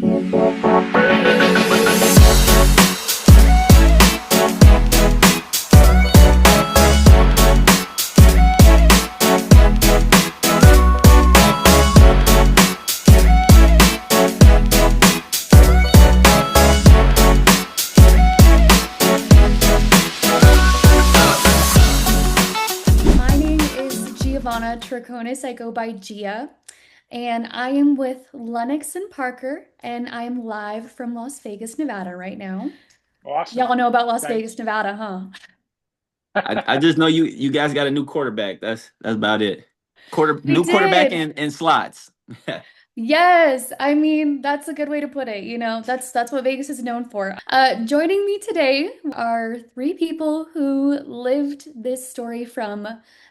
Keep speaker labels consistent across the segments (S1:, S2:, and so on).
S1: My name is Giovanna Traconis. I go by Gia, and I am with Lenox and Parker, and I am live from Las Vegas, Nevada right now.
S2: Awesome.
S1: Y'all know about Las Vegas,
S2: Thanks.
S1: Nevada, huh?
S3: I just know you guys got a new quarterback. That's about it.
S1: We
S3: New quarterback
S1: did.
S3: and slots.
S1: Yes, I mean that's a good way to put it. That's what Vegas is known for. Joining me today are three people who lived this story from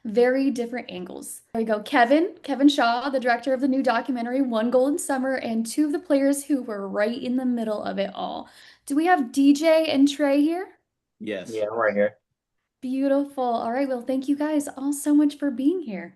S1: very different angles. There we go. Kevin Shaw, the director of the new documentary One Golden Summer, and two of the players who were right in the middle of it all. Do we have DJ and Trey here?
S3: Yes.
S4: Yeah, I'm right here.
S1: Beautiful. All right, well, thank you guys all so much for being here.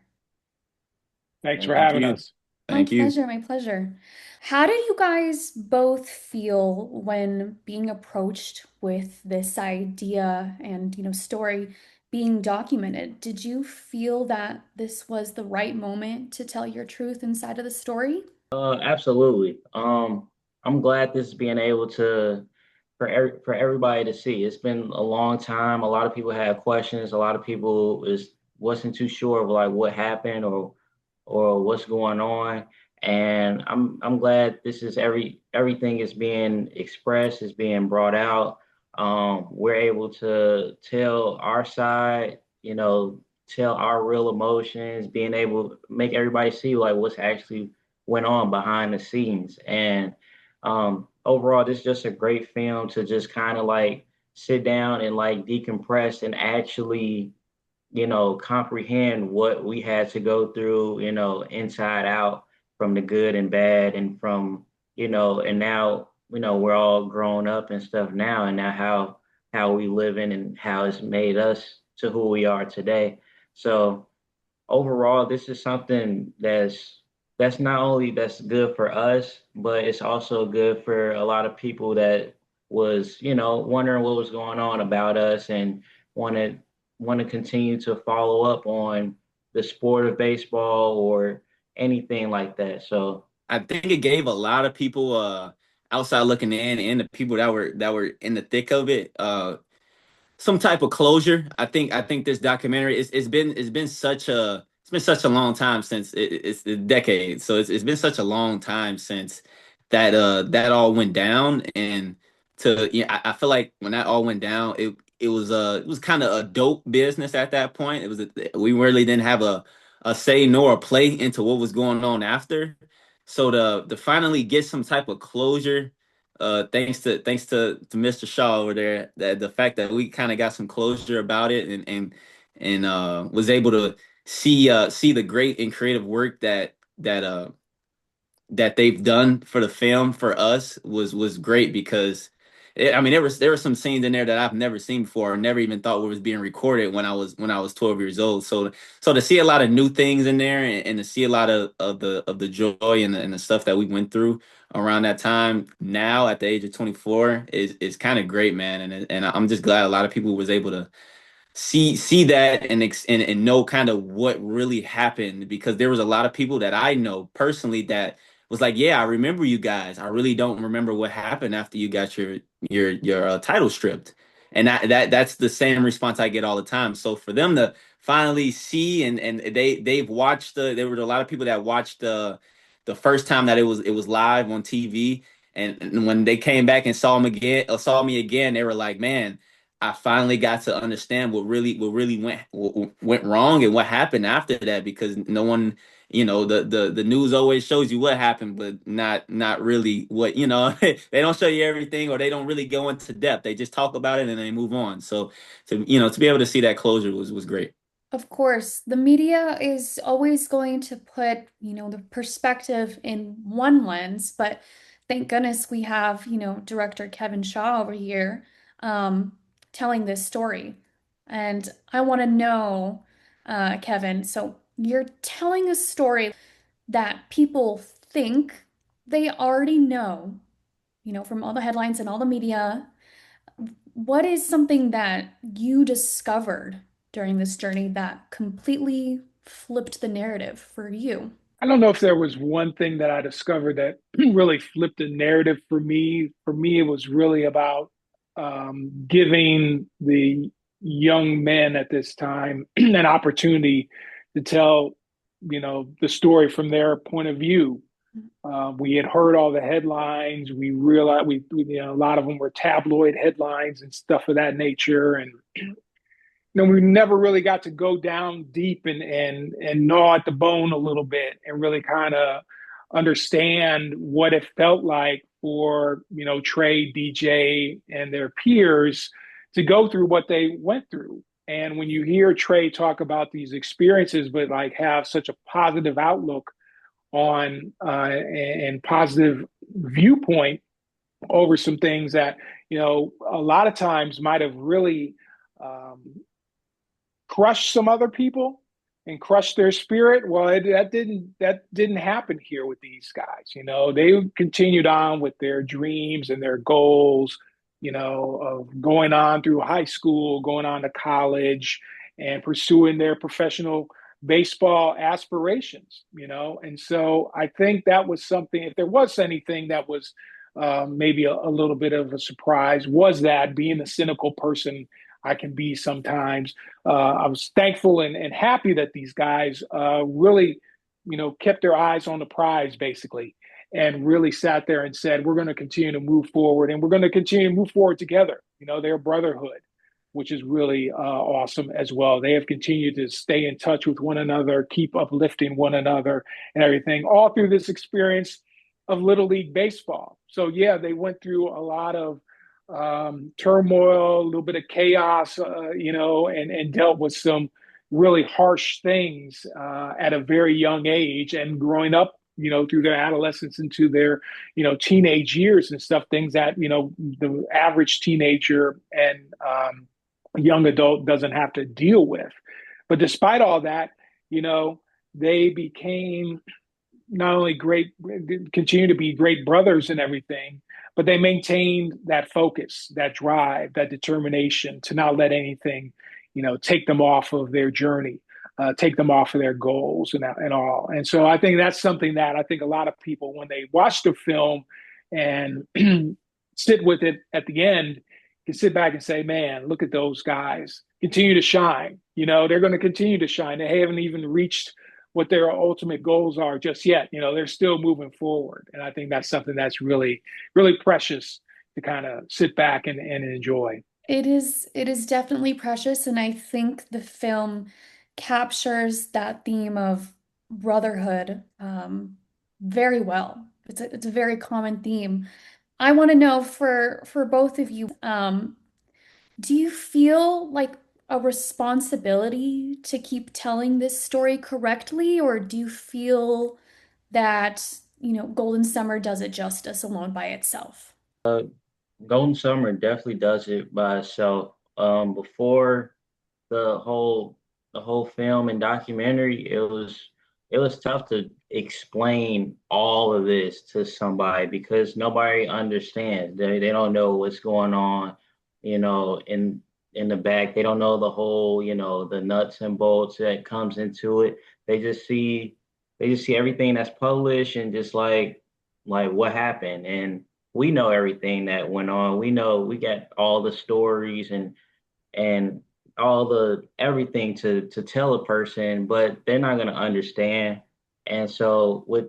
S2: Thanks for
S3: Thank
S2: having
S3: you.
S2: us.
S1: My
S3: Thank you.
S1: pleasure, my pleasure. How did you guys both feel when being approached with this idea and, story being documented? Did you feel that this was the right moment to tell your truth inside of the story?
S4: Absolutely. I'm glad this is being able to for everybody to see. It's been a long time. A lot of people have questions. A lot of people is wasn't too sure of like what happened or what's going on. And I'm glad this is everything is being expressed, is being brought out. We're able to tell our side, tell our real emotions, being able to make everybody see like what's actually went on behind the scenes. And overall, this is just a great film to just kind of like sit down and like decompress and actually, comprehend what we had to go through, inside out from the good and bad and from, and now, we're all grown up and stuff now, and now how we live in and how it's made us to who we are today. So overall, this is something that's not only that's good for us, but it's also good for a lot of people that was, wondering what was going on about us and wanted want to continue to follow up on the sport of baseball or anything like that. So
S3: I think it gave a lot of people outside looking in and the people that were in the thick of it some type of closure. I think this documentary it's been such a long time since it's a decade. So it's been such a long time since that all went down. And I feel like when that all went down, it was kind of a dope business at that point. We really didn't have a say nor a play into what was going on after. So to finally get some type of closure, thanks to Mr. Shaw over there, that the fact that we kind of got some closure about it, and was able to see the great and creative work that they've done for the film for us was great. Because I mean, there were some scenes in there that I've never seen before, or never even thought was being recorded when I was 12 years old. So to see a lot of new things in there, and to see a lot of the joy and the stuff that we went through around that time, now at the age of 24, is kind of great, man. And I'm just glad a lot of people was able to see that and know kind of what really happened. Because there was a lot of people that I know personally that was like, yeah, I remember you guys. I really don't remember what happened after you got your title stripped. And that's the same response I get all the time. So for them to finally see, and they've watched there were a lot of people that watched the first time that it was live on TV. And when they came back and saw me again, they were like, man, I finally got to understand what really went wrong and what happened after that. Because no one, the news always shows you what happened, but not really what, they don't show you everything, or they don't really go into depth. They just talk about it and they move on. So to be able to see that closure was great.
S1: Of course, the media is always going to put, the perspective in one lens, but thank goodness we have, director Kevin Shaw over here telling this story. And I want to know, Kevin, so you're telling a story that people think they already know, from all the headlines and all the media, what is something that you discovered during this journey that completely flipped the narrative for you?
S2: I don't know if there was one thing that I discovered that really flipped the narrative for me. For me, it was really about giving the young men at this time an opportunity to tell, the story from their point of view. We had heard all the headlines. We realized a lot of them were tabloid headlines and stuff of that nature, and we never really got to go down deep and gnaw at the bone a little bit and really kind of understand what it felt like for Trey, DJ, and their peers to go through what they went through. And when you hear Trey talk about these experiences, but like have such a positive outlook on and positive viewpoint over some things that a lot of times might have really um, crush some other people and crush their spirit. Well, that didn't happen here with these guys. They continued on with their dreams and their goals. Of going on through high school, going on to college, and pursuing their professional baseball aspirations. And so I think that was something. If there was anything that was maybe a little bit of a surprise, was that being the cynical person I can be sometimes. I was thankful and happy that these guys really, kept their eyes on the prize, basically, and really sat there and said, we're going to continue to move forward, and we're going to continue to move forward together. Their brotherhood, which is really awesome as well. They have continued to stay in touch with one another, keep uplifting one another and everything, all through this experience of Little League Baseball. So, yeah, they went through a lot of turmoil, a little bit of chaos, and dealt with some really harsh things at a very young age, and growing up, through their adolescence into their, teenage years and stuff, things that, the average teenager and young adult doesn't have to deal with. But despite all that, they became not only great, continue to be great brothers and everything, but they maintained that focus, that drive, that determination to not let anything, take them off of their journey, take them off of their goals and all. And so I think that's something that I think a lot of people, when they watch the film and sit with it at the end, can sit back and say, man, look at those guys continue to shine. They're going to continue to shine. They haven't even reached what their ultimate goals are just yet. They're still moving forward. And I think that's something that's really, really precious to kind of sit back and enjoy.
S1: It is definitely precious, and I think the film captures that theme of brotherhood very well. It's a very common theme. I want to know for both of you, do you feel like a responsibility to keep telling this story correctly, or do you feel that, Golden Summer does it justice alone by itself?
S4: Golden Summer definitely does it by itself. Before the whole the whole film and documentary, it was tough to explain all of this to somebody because nobody understands. They don't know what's going on, in the back. They don't know the whole, the nuts and bolts that comes into it. They just see everything that's published and just like what happened. And we know everything that went on. We know we got all the stories and all the everything to tell a person, but they're not gonna understand. And so with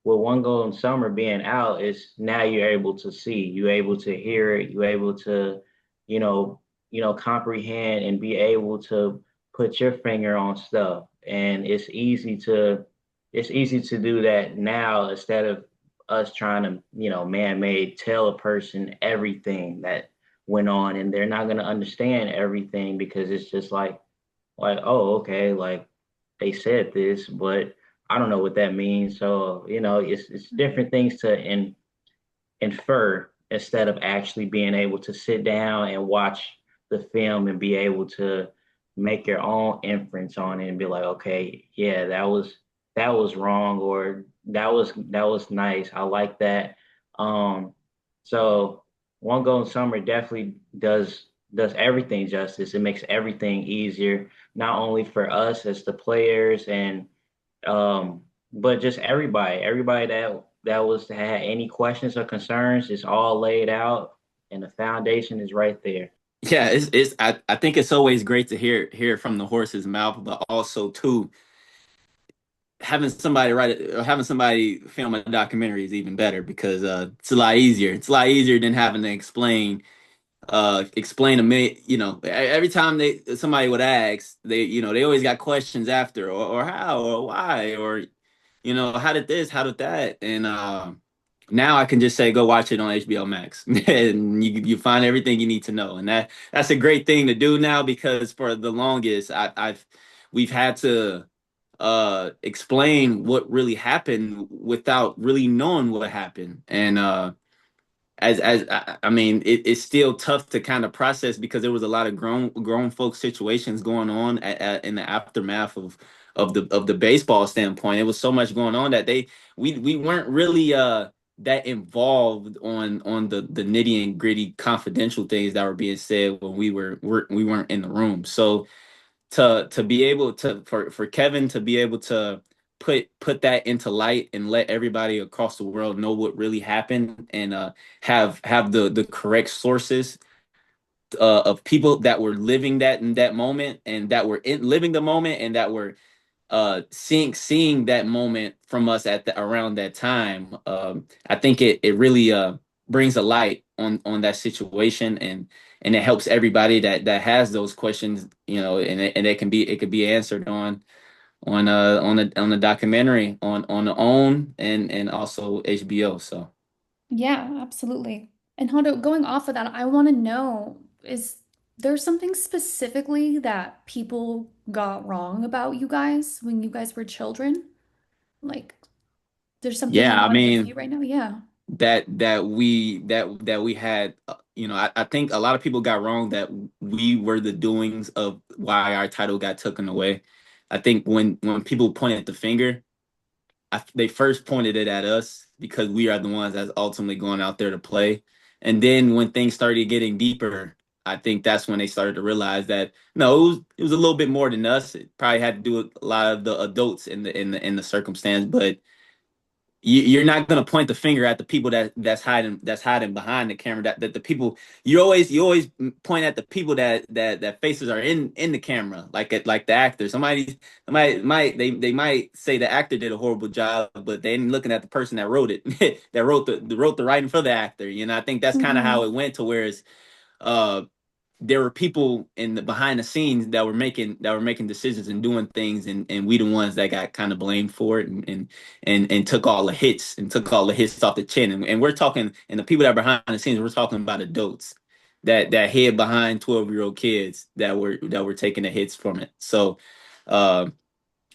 S4: One Golden Summer being out, is now you're able to see, you're able to hear it, you're able to, you know, comprehend and be able to put your finger on stuff. And it's easy to do that now instead of us trying to, man-made tell a person everything that went on, and they're not going to understand everything because it's just like, oh, okay, like they said this, but I don't know what that means. So, it's different things to infer instead of actually being able to sit down and watch the film and be able to make your own inference on it and be like, okay, yeah, that was wrong, or that was nice. I like that. Um, so One Golden Summer definitely does everything justice. It makes everything easier, not only for us as the players and but just everybody that had any questions or concerns, it's all laid out and the foundation is right there.
S3: Yeah, it's I think it's always great to hear it from the horse's mouth, but also too having somebody write it or having somebody film a documentary is even better because it's a lot easier. It's a lot easier than having to explain a million, every time somebody would ask, they always got questions after or how or why or how did this, how did that? And now I can just say go watch it on HBO Max and you find everything you need to know. And that's a great thing to do now because for the longest we've had to explain what really happened without really knowing what happened. And as I mean, it's still tough to kind of process because there was a lot of grown folk situations going on in the aftermath of the baseball standpoint. It was so much going on that we weren't really that involved on the nitty and gritty confidential things that were being said when we weren't in the room. So to be able to for Kevin to be able to put that into light and let everybody across the world know what really happened and have the correct sources of people that were living that in that moment and that were living the moment and that were seeing that moment from us at around that time. I think it really brings a light on that situation and it helps everybody that has those questions, and it can be answered on the documentary on the OWN and also HBO. So
S1: Yeah, absolutely. And Hondo, going off of that, I want to know, is there something specifically that people got wrong about you guys when you guys were children? Like, there's something you
S3: yeah, I
S1: want to
S3: mean
S1: review right now? Yeah.
S3: that we had, I think a lot of people got wrong that we were the doings of why our title got taken away. I think when people pointed the finger, they first pointed it at us because we are the ones that's ultimately going out there to play. And then when things started getting deeper, I think that's when they started to realize that no, it was a little bit more than us. It probably had to do with a lot of the adults in the circumstance, but you're not going to point the finger at the people that's hiding behind the camera. That the people you always point at the people that faces are in the camera, like the actor. Somebody might say the actor did a horrible job, but they ain't looking at the person that wrote it, that wrote the writing for the actor. I think that's kind of how
S1: Hmm.
S3: it went to whereas uh there were people in the behind the scenes that were making decisions and doing things, and we the ones that got kind of blamed for it and took all the hits and took all the hits off the chin. And we're talking, and the people that are behind the scenes, we're talking about adults that hid behind 12-year-old kids that were taking the hits from it. So uh,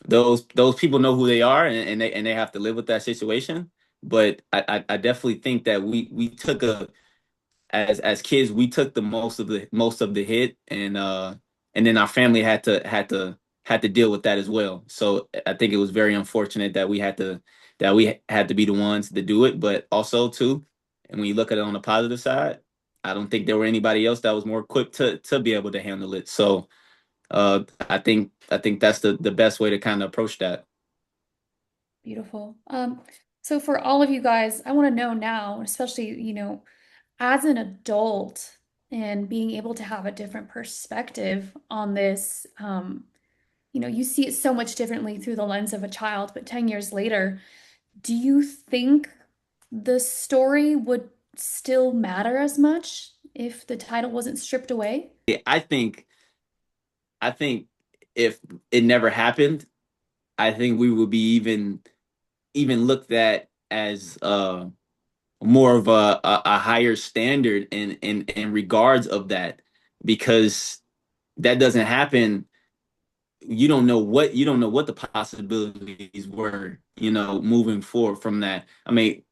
S3: those people know who they are, and they have to live with that situation. But I definitely think that we took as kids we took the most of the hit, and then our family had to deal with that as well. So I think it was very unfortunate that we had to be the ones to do it, but also too, and when you look at it on the positive side, I don't think there were anybody else that was more equipped to be able to handle it. So I think that's the best way to kind of approach that.
S1: Beautiful. So for all of you guys, I want to know now, especially, as an adult and being able to have a different perspective on this, you see it so much differently through the lens of a child, but 10 years later, do you think the story would still matter as much if the title wasn't stripped away?
S3: I think if it never happened, I think we would be even looked at as more of a higher standard in regards of that, because that doesn't happen. You don't know what the possibilities were, moving forward from that. I mean,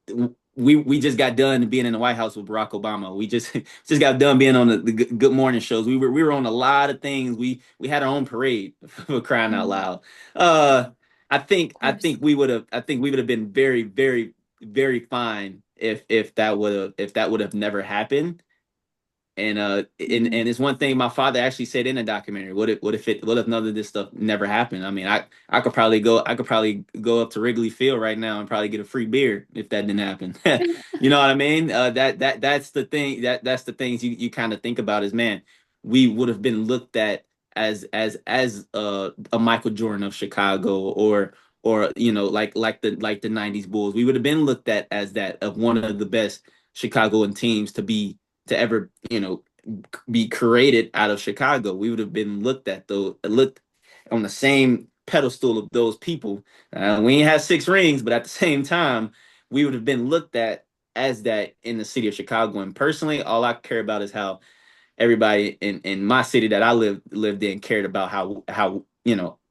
S3: we just got done being in the White House with Barack Obama. We just just got done being on the Good Morning shows. We were on a lot of things. We had our own parade for crying out
S1: Mhm.
S3: loud. uh
S1: Of
S3: I
S1: course.
S3: think we would have been very, very, very fine if that would have never happened. And
S1: Mhm.
S3: it's one thing my father actually said in a documentary. What if none of this stuff never happened? I mean, I could probably go up to Wrigley Field right now and probably get a free beer if that didn't happen. You know what I mean? That's the thing, that's the things you kind of think about is, man, we would have been looked at as a Michael Jordan of Chicago, or like the 90s Bulls. We would have been looked at as that, of one of the best Chicagoan teams to ever, be created out of Chicago. We would have been looked on the same pedestal of those people. We ain't had 6 rings, but at the same time, we would have been looked at as that in the city of Chicago. And personally, all I care about is how everybody in my city that I lived in cared about how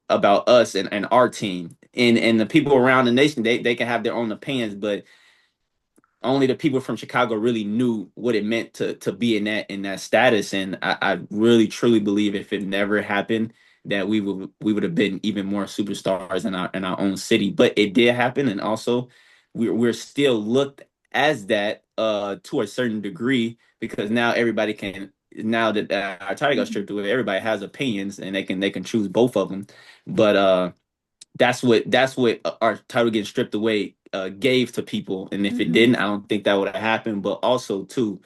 S3: about us and our team. And the people around the nation, they can have their own opinions, but only the people from Chicago really knew what it meant to be in that status. And I really truly believe if it never happened, that we would have been even more superstars in our own city. But it did happen, and also we're still looked as that to a certain degree, because now everybody can, now that our title got stripped away, everybody has opinions and they can choose both of them. But that's what our title getting stripped away gave to people. And if it
S1: Mhm.
S3: didn't, I don't think that would have happened. But also too,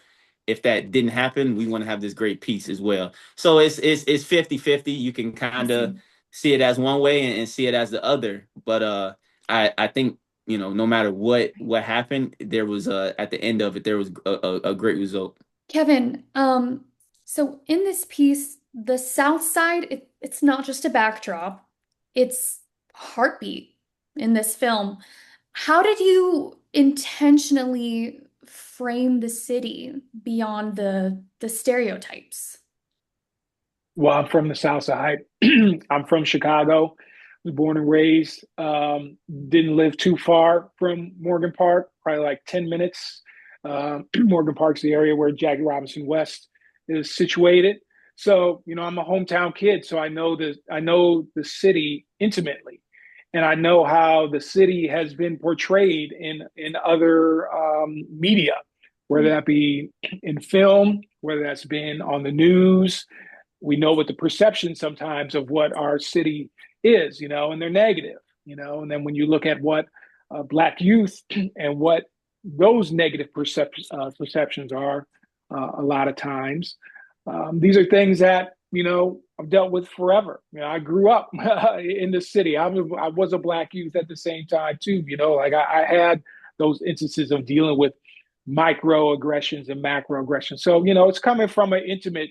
S3: if that didn't happen, we want to have this great peace as well. So it's 50-50. You can
S1: I
S3: kind of
S1: see.
S3: see it as one way and see it as the other. But I think, no matter what happened, there was at the end of it, there was a great result.
S1: Kevin, so in this piece, the South Side, it's not just a backdrop, it's heartbeat in this film. How did you intentionally frame the city beyond the stereotypes?
S2: Well, I'm from the South Side. I'm from Chicago. Was born and raised. Didn't live too far from Morgan Park, probably like 10 minutes. Morgan Park's the area where Jackie Robinson West is situated. So, I'm a hometown kid, so I know the city intimately. And I know how the city has been portrayed in other media, whether that be in film, whether that's been on the news. We know what the perception sometimes of what our city is, and they're negative, and then when you look at what Black youth and what those negative perceptions are, a lot of times, these are things that, I've dealt with forever. I grew up in the city. I was a Black youth at the same time too, like I had those instances of dealing with microaggressions and macroaggressions. So, it's coming from an intimate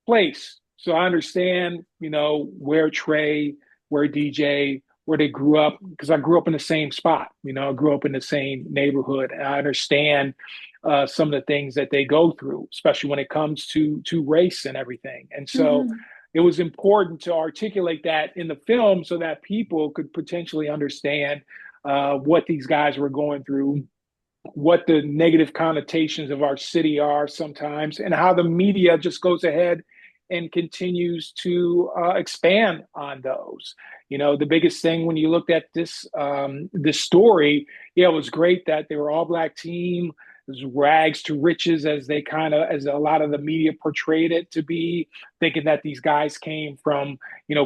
S2: place. So I understand, where Trey, where DJ, where they grew up, because I grew up in the same spot. I grew up in the same neighborhood, and I understand some of the things that they go through, especially when it comes to race and everything. And so
S1: Mhm.
S2: it was important to articulate that in the film so that people could potentially understand what these guys were going through, what the negative connotations of our city are sometimes, and how the media just goes ahead and continues to expand on those. The biggest thing when you looked at this story, yeah, it was great that they were all Black team. It was rags to riches, as as a lot of the media portrayed it to be, thinking that these guys came from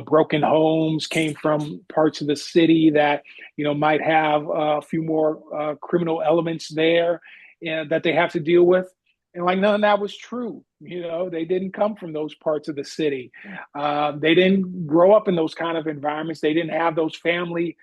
S2: broken homes, came from parts of the city that might have a few more criminal elements there, that they have to deal with. And like none of that was true. They didn't come from those parts of the city. They didn't grow up in those kind of environments. They didn't have those family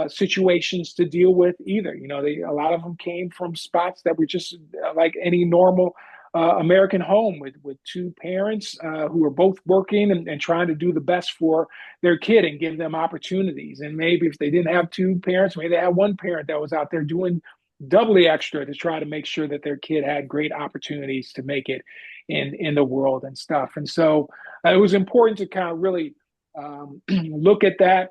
S2: situations to deal with either. A lot of them came from spots that were just like any normal American home with two parents who were both working and trying to do the best for their kid and give them opportunities. And maybe if they didn't have two parents, maybe they had one parent that was out there doing doubly extra to try to make sure that their kid had great opportunities to make it in the world and stuff. And so it was important to kind of really look at that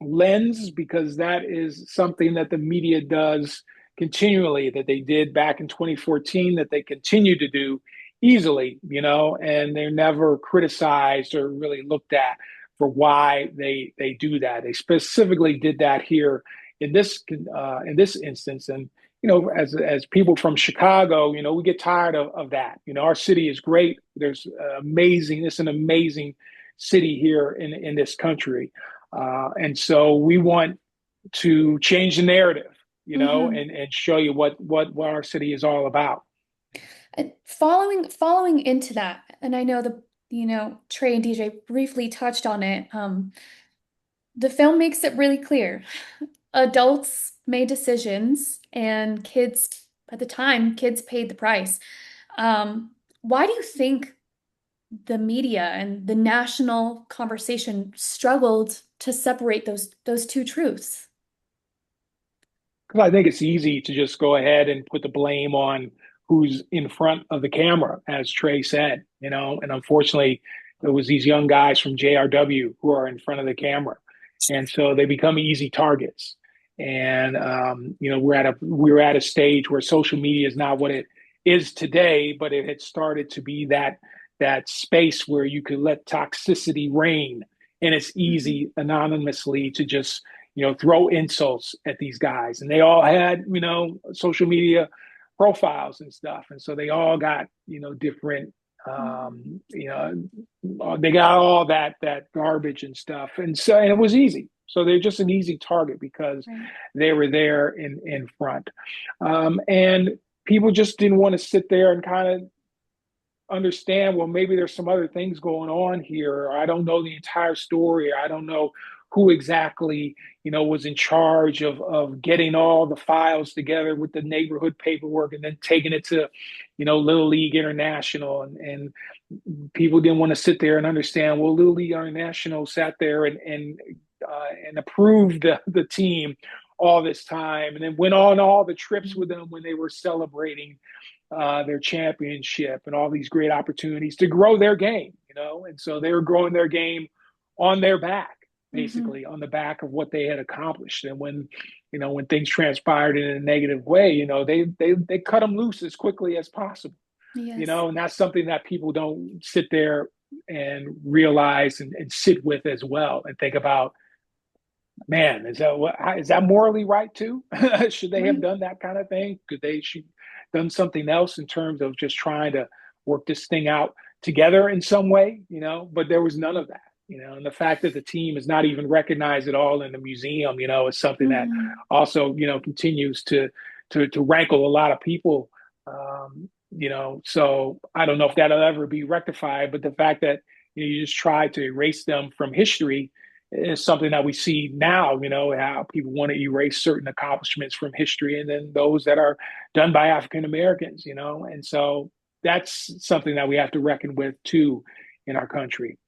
S2: lens, because that is something that the media does continually, that they did back in 2014, that they continue to do easily, and they're never criticized or really looked at for why they do that. They specifically did that here in this instance. And as people from Chicago, we get tired of that. Our city is great. There's amazing. It's an amazing city here in this country, and so we want to change the narrative,
S1: Hmm.
S2: and show you what our city is all about.
S1: And following into that, and I know Trey and DJ briefly touched on it. The film makes it really clear. Adults made decisions, and kids, at the time, kids paid the price. Why do you think the media and the national conversation struggled to separate those two truths?
S2: Because I think it's easy to just go ahead and put the blame on who's in front of the camera, as Trey said, and unfortunately, it was these young guys from JRW who are in front of the camera. And so they become easy targets. And, we're at a stage where social media is not what it is today, but it had started to be that space where you could let toxicity reign. And it's
S1: Mhm.
S2: easy anonymously to just throw insults at these guys. And they all had, social media profiles and stuff. And so they all got, different,
S1: Mhm.
S2: they got all that garbage and stuff. And it was easy. So they're just an easy target because
S1: Right.
S2: they were there in front. And people just didn't want to sit there and kind of understand, well, maybe there's some other things going on here. Or I don't know the entire story. Or I don't know who exactly, was in charge of getting all the files together with the neighborhood paperwork and then taking it to, Little League International. And people didn't want to sit there and understand, well, Little League International sat there and approved the team all this time and then went on all the trips with them when they were celebrating their championship and all these great opportunities to grow their game. And so they were growing their game on their back,
S1: Hmm.
S2: basically on the back of what they had accomplished. And when things transpired in a negative way, they cut them loose as quickly as possible.
S1: Yes.
S2: And that's something that people don't sit there and realize and sit with as well and think about, man, is that morally right too? Should they have
S1: Right.
S2: done that kind of thing? Could they should done something else in terms of just trying to work this thing out together in some way? But there was none of that. And the fact that the team is not even recognized at all in the museum, is something that
S1: Hmm.
S2: also, continues to rankle a lot of people. So I don't know if that'll ever be rectified, but the fact that you just try to erase them from history is something that we see now, how people want to erase certain accomplishments from history and then those that are done by African Americans. And so that's something that we have to reckon with too in our country.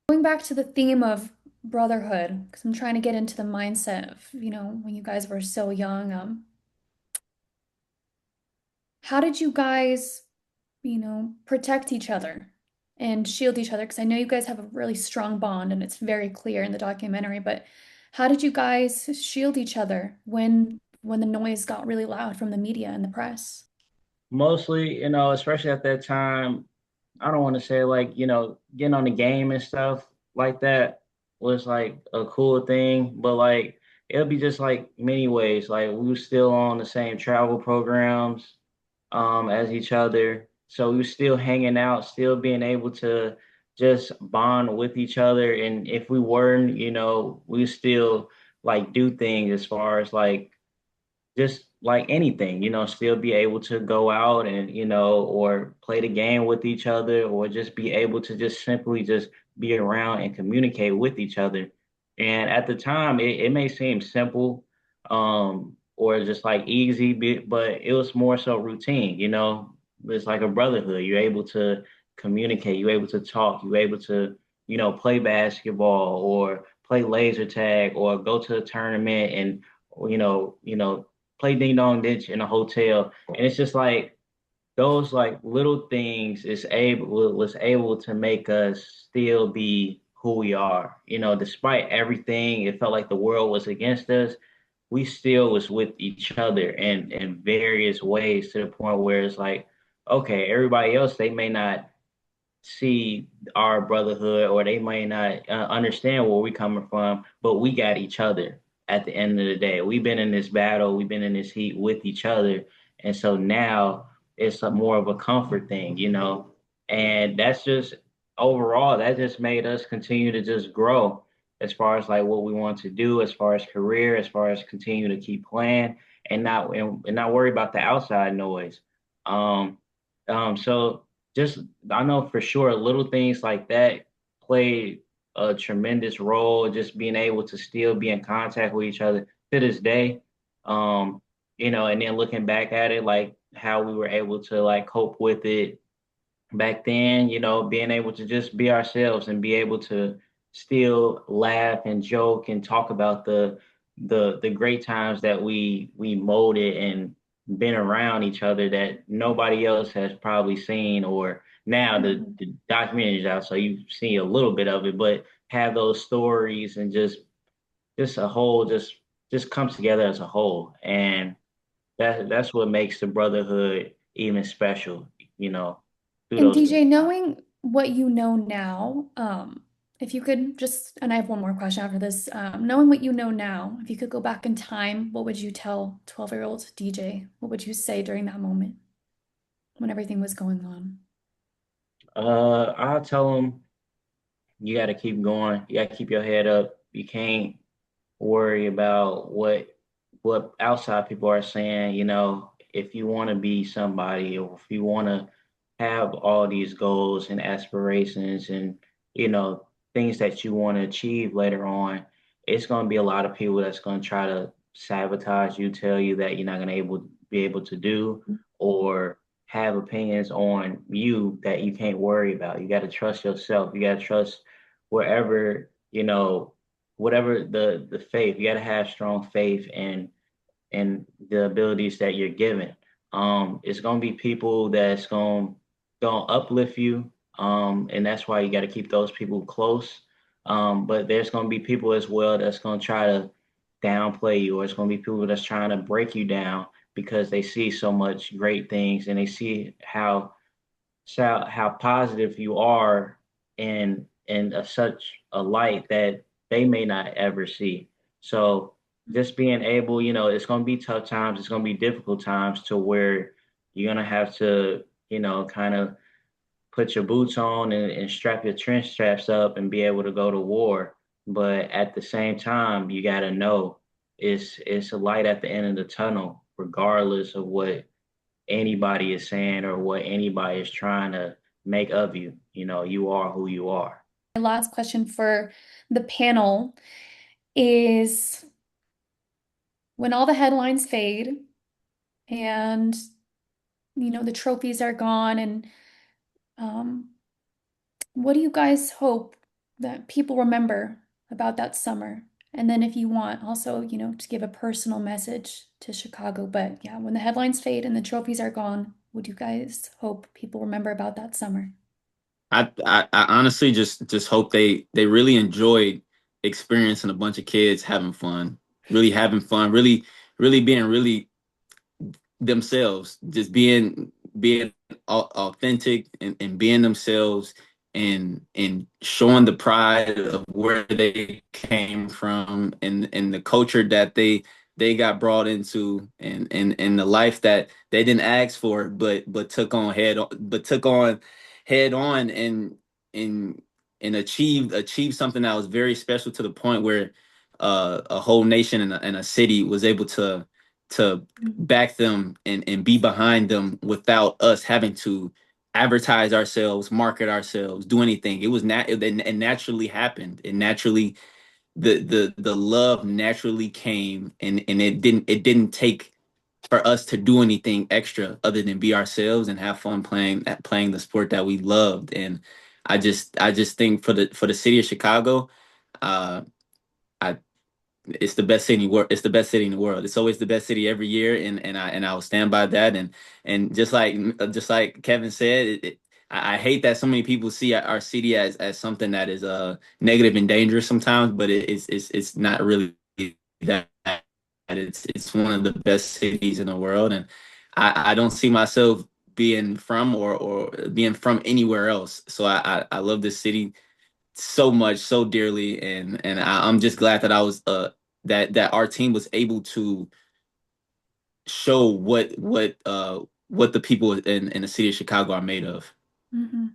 S1: Going back to the theme of brotherhood, because I'm trying to get into the mindset of, when you guys were so young. How did you guys, protect each other and shield each other? Because I know you guys have a really strong bond and it's very clear in the documentary, but how did you guys shield each other when the noise got really loud from the media and the press?
S4: Mostly, especially at that time, I don't want to say like, getting on the game and stuff like that was like a cool thing, but like it'll be just like many ways. Like we were still on the same travel programs as each other. So we were still hanging out, still being able to just bond with each other. And if we weren't, we still like do things as far as like just like anything, still be able to go out and, or play the game with each other, or just be able to just simply just be around and communicate with each other. And at the time, it may seem simple, or just like easy, but it was more so routine, it's like a brotherhood. You're able to communicate, you're able to talk, you're able to, play basketball or play laser tag or go to a tournament and, play ding dong ditch in a hotel. And it's just like those like little things was able to make us still be who we are. Despite everything, it felt like the world was against us. We still was with each other in various ways to the point where it's like, okay, everybody else, they may not see our brotherhood, or they might not understand where we're coming from, but we got each other at the end of the day. We've been in this battle, we've been in this heat with each other. And so now it's more of a comfort thing, you know? And that's just overall, that just made us continue to just grow as far as like what we want to do, as far as career, as far as continue to keep playing and not worry about the outside noise. Um, so just I know for sure little things like that play a tremendous role. Just being able to still be in contact with each other to this day, um, you know, and then looking back at it, like how we were able to like cope with it back then, you know, being able to just be ourselves and be able to still laugh and joke and talk about the great times that we molded and been around each other that nobody else has probably seen. Or now the documentary's out, so you see a little bit of it, but have those stories and just a whole just comes together as a whole. And that's what makes the brotherhood even special, you know, through
S1: And
S4: those
S1: DJ,
S4: things.
S1: knowing what you know now, if you could just, and I have one more question after this, knowing what you know now, if you could go back in time, what would you tell 12-year-old DJ? What would you say during that moment when everything was going on?
S4: I'll tell them you got to keep going. You got to keep your head up. You can't worry about what outside people are saying. You know, if you want to be somebody, or if you want to have all these goals and aspirations, and you know things that you want to achieve later on, it's going to be a lot of people that's going to try to sabotage you, tell you that you're not going to be able to do, or have opinions on you that you can't worry about. You got to trust yourself. You got to trust wherever, you know, whatever the faith. You got to have strong faith and the abilities that you're given. It's gonna be people that's gonna uplift you, and that's why you got to keep those people close. But there's gonna be people as well that's gonna try to downplay you, or it's gonna be people that's trying to break you down because they see so much great things and they see how positive you are in such a light that they may not ever see. So just being able, you know, it's going to be tough times. It's going to be difficult times to where you're going to have to, you know, kind of put your boots on and strap your trench straps up and be able to go to war. But at the same time, you got to know it's a light at the end of the tunnel, regardless of what anybody is saying or what anybody is trying to make of you. You know, you are who you are.
S1: My last question for the panel is when all the headlines fade and the trophies are gone and um, what do you guys hope that people remember about that summer? And then if you want also, to give a personal message to Chicago. But yeah, when the headlines fade and the trophies are gone, what do you guys hope people remember about that summer?
S3: I honestly just hope they really enjoyed experiencing a bunch of kids having fun, really being really themselves, just being authentic and being themselves and showing the pride of where they came from and the culture that they got brought into and the life that they didn't ask for but took on head on and and achieved something that was very special to the point where a whole nation and a city was able to back them and be behind them without us having to advertise ourselves, market ourselves, do anything. It naturally happened. It naturally the love naturally came and it didn't take for us to do anything extra other than be ourselves and have fun playing the sport that we loved. And I just think for the city of Chicago, uh I it's the best city in the world. It's the best city in the world. It's always the best city every year, and I will stand by that. And just like Kevin said, I hate that so many people see our city as something that is negative and dangerous sometimes, but it's not really that. It's one of the best cities in the world, and I don't see myself being from or being from anywhere else. So I love this city so much, so dearly, and I'm just glad that I was that our team was able to show what the people in the city of Chicago are made of.
S1: Hmm.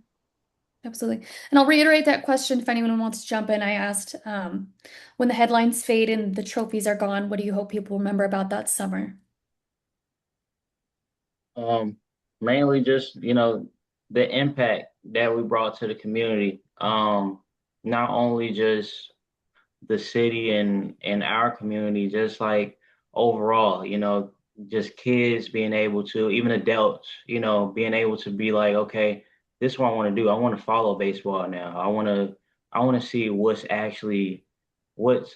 S1: Absolutely. And I'll reiterate that question if anyone wants to jump in. I asked, when the headlines fade and the trophies are gone, what do you hope people remember about that summer?
S4: Um, Mainly just, the impact that we brought to the community. Not only just the city and our community, just like overall, just kids being able to, even adults, being able to be like, okay, this is what I want to do. I want to follow baseball now. I want to see what's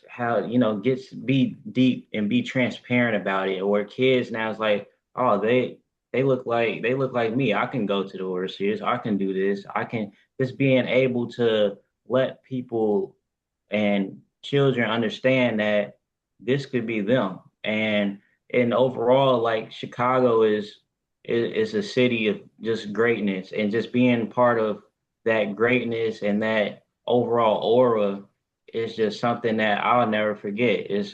S4: how, gets be deep and be transparent about it. Or kids now is like, oh, they look like me. I can go to the World Series. I can do this. I can just being able to let people and children understand that this could be them. And overall, like Chicago is a city of just greatness, and just being part of that greatness and that overall aura is just something that I'll never forget. It's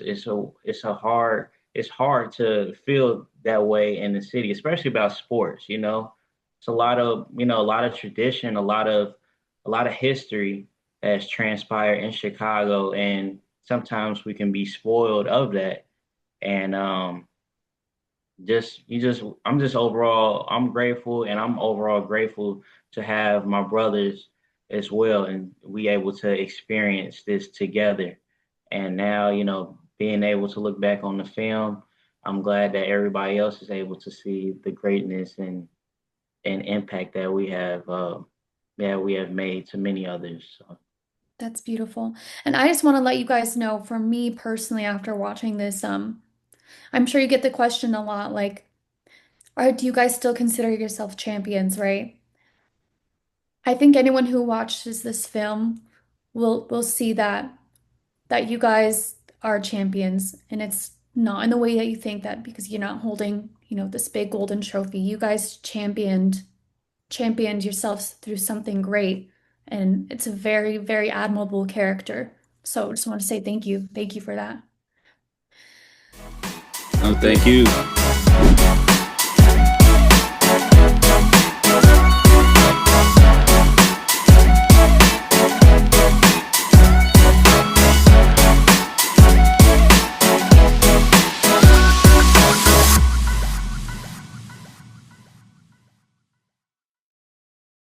S4: hard to feel that way in the city, especially about sports. It's a lot of tradition, a lot of history has transpired in Chicago, and sometimes we can be spoiled of that. And I'm grateful, and I'm overall grateful to have my brothers as well, and we able to experience this together. And now, being able to look back on the film, I'm glad that everybody else is able to see the greatness and impact that we have made to many others. So.
S1: That's beautiful. And I just want to let you guys know, for me personally, after watching this, I'm sure you get the question a lot, like, do you guys still consider yourself champions, right? I think anyone who watches this film will see that you guys are champions, and it's not in the way that you think, that because you're not holding, this big golden trophy. You guys championed yourselves through something great, and it's a very, very admirable character. So I just want to say thank you. Thank you for that.
S3: Oh, thank you.